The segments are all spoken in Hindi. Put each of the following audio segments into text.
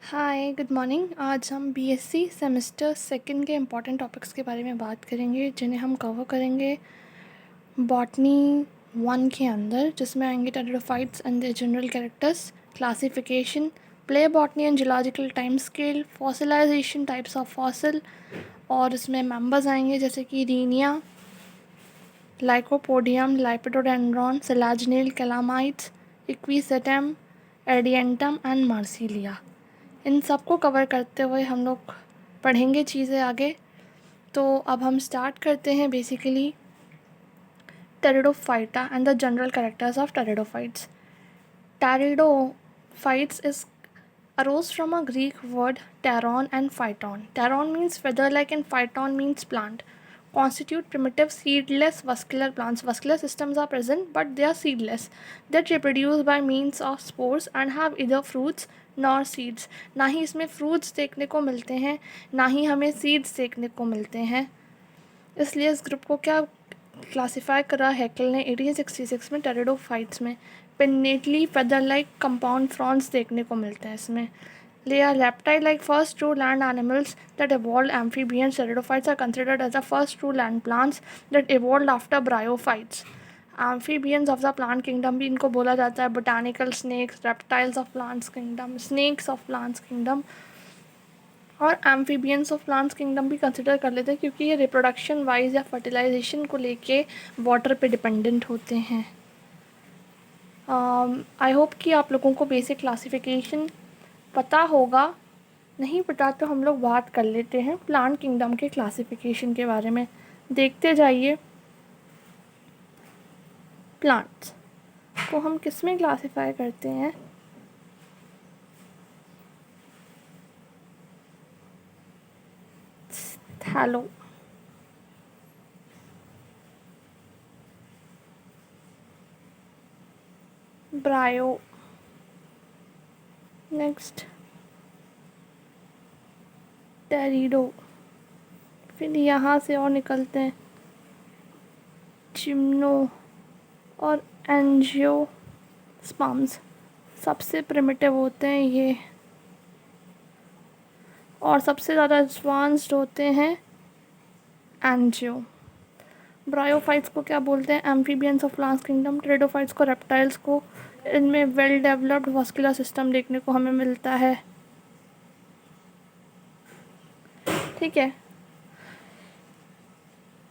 Hi good morning. आज हम बीएससी सेमेस्टर सेकंड के इम्पॉर्टेंट टॉपिक्स के बारे में बात करेंगे जिन्हें हम कवर करेंगे बॉटनी वन के अंदर, जिसमें आएंगे pteridophytes and their general characters, classification, paleobotany and geological time scale, fossilization, types of fossil, और इसमें मेंबर्स आएंगे जैसे कि Rhynia, Lycopodium, Lepidodendron, Selaginella, Calamites, Equisetum, Adiantum and Marsilea. इन सबको कवर करते हुए हम लोग पढ़ेंगे चीज़ें आगे। तो अब हम स्टार्ट करते हैं basically pteridophyta and the general characters of pteridophytes. Pteridophytes is arose from a Greek word pteron and phyton. Pteron means feather-like and phyton means plant. Constitute primitive seedless vascular plants. Vascular systems are present, but they are seedless. That reproduce by means of spores and have either fruits nor seeds. ना ही इसमें fruits देखने को मिलते हैं, ना ही हमें seeds देखने को मिलते हैं। इसलिए इस ग्रुप को क्या क्लासिफाई करा हैकेल ने 1866 में टेरिडोफाइट्स में। Pinnately feather like compound Fronx देखने को मिलते हैं इसमें। They are reptile-like first true land animals that evolved. Amphibians, pteridophytes are considered as the first true land plants that evolved after bryophytes. Amphibians of the plant kingdom भी इनको बोला जाता है, botanical snakes, reptiles of plants kingdom, snakes of plants kingdom, और एम्फीबियंस ऑफ प्लांट्स किंगडम भी कंसिडर कर लेते हैं क्योंकि ये रिप्रोडक्शन वाइज या फर्टिलाइजेशन को लेके वाटर पे डिपेंडेंट होते हैं। आई होप कि आप लोगों को बेसिक क्लासिफिकेशन पता होगा। नहीं पता तो हम लोग बात कर लेते हैं प्लांट किंगडम के क्लासिफिकेशन के बारे में। देखते जाइए, प्लांट्स को हम किस में क्लासिफाई करते हैं। थैलो, ब्रायो, नेक्स्ट टेरिडो, फिर यहाँ से और निकलते हैं चिम्नो और एंजियोस्पर्म्स। सबसे प्रिमिटिव होते हैं ये, और सबसे ज़्यादा एडवांस्ड होते हैं एंजियो। ब्रायोफाइट्स को क्या बोलते हैं? Amphibians of plants kingdom. Pteridophytes को रेप्टाइल्स को। इनमें वेल डेवलप्ड वास्कुलर सिस्टम देखने को हमें मिलता है। ठीक है,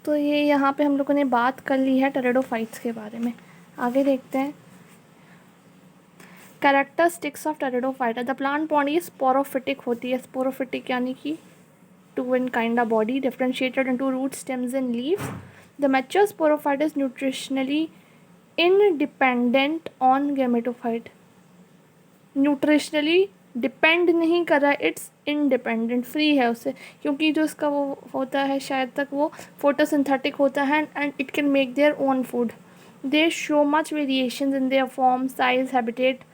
तो ये यहाँ पे हम लोगों ने बात कर ली है टेरिडोफाइट्स के बारे में। आगे देखते हैं characteristics of pteridophyta. The plant body sporophytic होती है। स्पोरोफिटिक यानी कि two in kind of body, differentiated into roots, stems and leaves. The mature sporophyte is nutritionally independent on gametophyte. Nutritionally depend नहीं कर रहा है, इट्स इंडिपेंडेंट, फ्री है उससे, क्योंकि जो इसका वो होता है शायद तक वो फोटोसिंथेटिक होता है and it can make their own food. They show much variation in their form, size, habitat.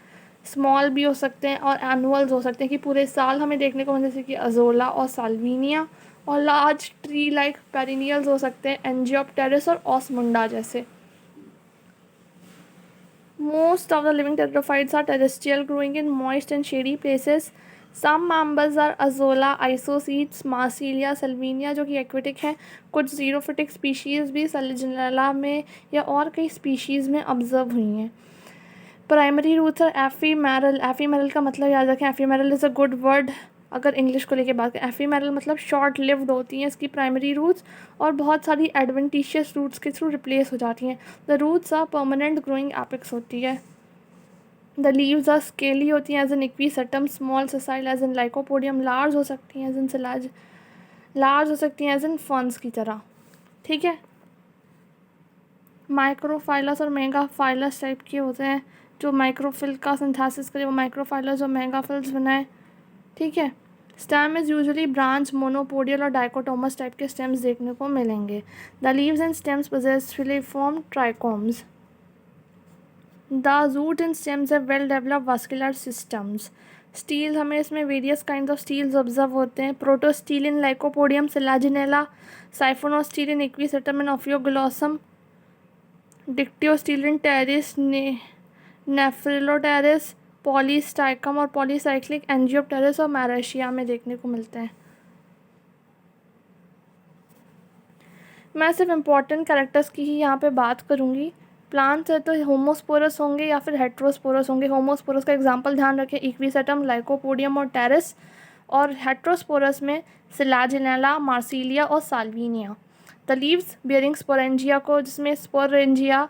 Small भी हो सकते हैं और एनुअल्स हो सकते हैं कि पूरे साल हमें देखने को मिलते हैं, जैसे कि अजोला और साल्विनिया। और लार्ज ट्री लाइक पेरिनियल्स हो सकते हैं, एंजियोप्टेरिस और ऑसमुंडा जैसे। Most of the living pteridophytes are terrestrial, growing in moist and shady places. Some members are Azolla, Isocetes, Marsilia, Salvinia जो कि एक्वेटिक है। कुछ जीरोफिटिक स्पीशीज़ भी सैलिजिनेला में या और कई स्पीशीज़ में ऑब्जर्व हुई हैं। प्राइमरी रूट्स और एफीमेरल। एफीमेरल का मतलब याद रखें, ephemeral is a good word अगर इंग्लिश को लेके बात करें। एफीमेरल मतलब शॉर्ट लिव्ड होती हैं इसकी प्राइमरी रूट्स, और बहुत सारी एडवेंटिशियस रूट्स के थ्रू रिप्लेस हो जाती हैं। The roots are permanent growing apex होती है। द लीव्स आर स्केली होती हैं as in Equisetum, small sessile as in Lycopodium, large हो सकती हैं एज इन सिलाज, लार्ज हो सकती हैं एज इन फर्न्स की तरह। ठीक है, माइक्रोफाइलस और मेगाफाइलस टाइप के होते हैं। जो माइक्रोफिल का सिंथेसिस करे वो माइक्रोफाइलस और मेगाफिल्स बनाए। ठीक है, stem is usually branch, monopodial और डाइकोटोमस टाइप के स्टेम्स देखने को मिलेंगे। The leaves and stems possess filiform trichomes. The root and stems have well developed vascular systems. Stele, हमें इसमें various kind of steles observe होते हैं। Protostele in Lycopodium, Selaginella, siphonostele in Equisetum and Ophioglossum, dictyostele in Pteris, Nephrolepis, Polystichum और पॉलीसाइक्लिक एंजियोप्टेरिस और मैरेशिया में देखने को मिलते हैं। मैं सिर्फ इम्पॉर्टेंट कैरेक्टर्स की ही यहाँ पे बात करूँगी। प्लांट्स है तो होमोस्पोरस होंगे या फिर हेट्रोस्पोरस होंगे। होमोस्पोरस का एग्जांपल ध्यान रखें, इक्विसेटम, लाइकोपोडियम और टेरेस। और हेट्रोस्पोरस में सिलाजिनेला, मार्सिलिया और Salvinia. The leaves bearing sporangia को, जिसमें स्पोरेंजिया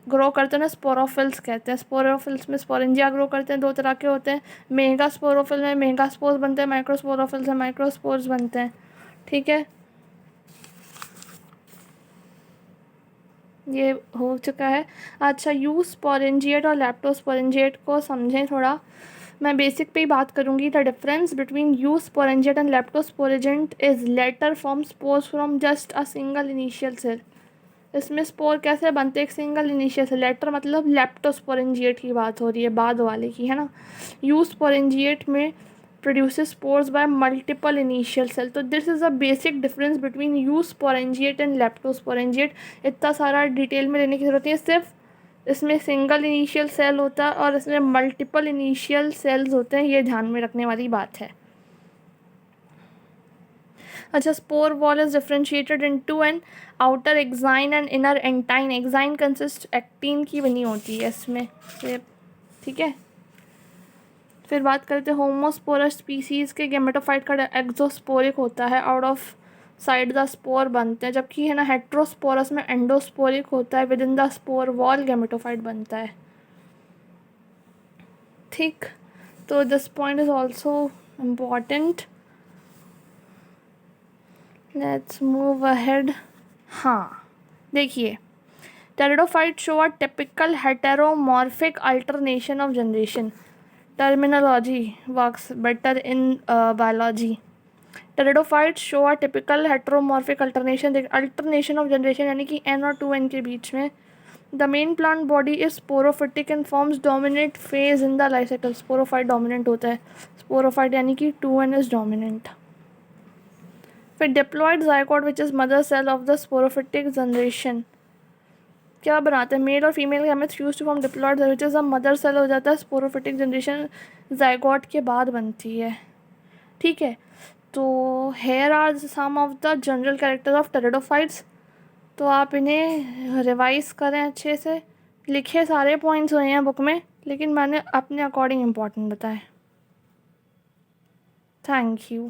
ग्रो करते हैं ना, स्पोरोफिल्स कहते हैं। स्पोरोफिल्स में स्पोरेंजिया ग्रो करते हैं, दो तरह के होते हैं। मेगा स्पोरोफिल में मेगास्पोर्स बनते हैं, माइक्रोस्पोरोफिल्स में माइक्रोस्पोर्स बनते हैं। ठीक है, ये हो चुका है। अच्छा, यूज स्पोरेंजिएट और लेप्टोस्पोरेंजिएट को समझें थोड़ा। मैं बेसिक पे ही बात करूँगी। The difference between eusporangiate and leptosporangiate is latter form spores from just a single initial cell. इसमें स्पोर कैसे बनते हैं? एक सिंगल इनिशियल सेल। लेटर मतलब लेप्टोस्पोरेंजिएट की बात हो रही है, बाद वाले की, है ना। यूज स्पोरेंजिएट में produces spores by multiple initial cell। तो this is a basic difference between eusporangiate and leptosporangiate. इतना सारा डिटेल में लेने की जरूरत नहीं है, सिर्फ इसमें सिंगल इनिशियल सेल होता है और इसमें मल्टीपल इनिशियल सेल्स होते हैं, ये ध्यान में रखने वाली बात है। अच्छा, spore wall is differentiated into an outer exine and inner intine. Exine consist एक्टिन की बनी होती है इसमें, ठीक है। फिर बात करते हैं होमोस्पोरस स्पीसीज़ के। गेमेटोफाइट का एक्सोस्पोरिक होता है, out of side the spore बनते हैं, जबकि है ना हेट्रोस्पोरस में एंडोस्पोरिक होता है, within the spore wall gametophyte बनता है। ठीक, तो this point is also important. Let's move ahead. हाँ, देखिए, pteridophyte show a typical heteromorphic alternation of generation. Terminology works better in biology. Pteridophytes show a typical heteromorphic alternation of generation, यानी कि n और 2n के बीच में। The main plant body is sporophytic and forms dominant phase in the life cycle। Sporophyte dominant होता है, sporophyte यानी कि 2n is dominant। फिर diploid zygote which is mother cell of the sporophytic generation क्या बनाते हैं? मेल और female gametes used to form diploid which is a mother cell हो जाता है। स्पोरोफिटिक जनरेशन जाइगोट के बाद बनती है। ठीक है, तो here are some of the general characters of pteridophytes. तो आप इन्हें रिवाइज करें अच्छे से। लिखे सारे पॉइंट्स हुए हैं बुक में, लेकिन मैंने अपने अकॉर्डिंग इम्पोर्टेंट बताए। Thank you.